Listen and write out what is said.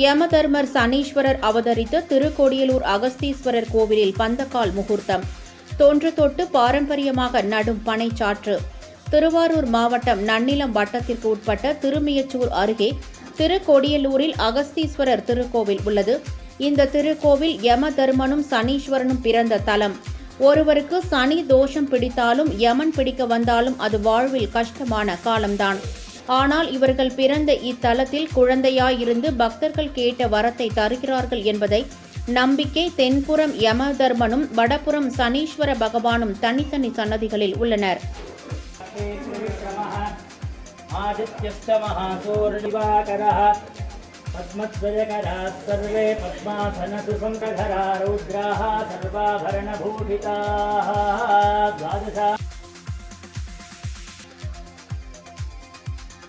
யமதர்மர் சனீஸ்வரர் அவதரித்த திருக்கோடியலூர் அகஸ்தீஸ்வரர் கோவிலில் பந்தக்கால் முகூர்த்தம். தொன்று தொட்டு பாரம்பரியமாக நடும் பனைச்சாற்று. திருவாரூர் மாவட்டம் நன்னிலம் வட்டத்திற்கு உட்பட்ட திருமியச்சூர் அருகே திருக்கோடியலூரில் அகஸ்தீஸ்வரர் திருக்கோவில் உள்ளது. இந்த திருக்கோவில் யமதர்மனும் சனீஸ்வரனும் பிறந்த தலம். ஒருவருக்கு சனி தோஷம் பிடித்தாலும் யமன் பிடிக்க வந்தாலும் அது வாழ்வில் கஷ்டமான காலம்தான். ஆனால் இவர்கள் பிறந்த இத்தலத்தில் குழந்தையாயிருந்து பக்தர்கள் கேட்ட வரத்தை தருகிறார்கள் என்பதை நம்பிக்கை. தென்புறம் யமதர்மனும் வடபுறம் சனீஸ்வர பகவானும் தனித்தனி சன்னதிகளில் உள்ளனர். पद्मध्वजकराः सर्वे पद्मासनसुसङ्कधरा रौद्राः सर्वाभरणभूषिताः द्वादशा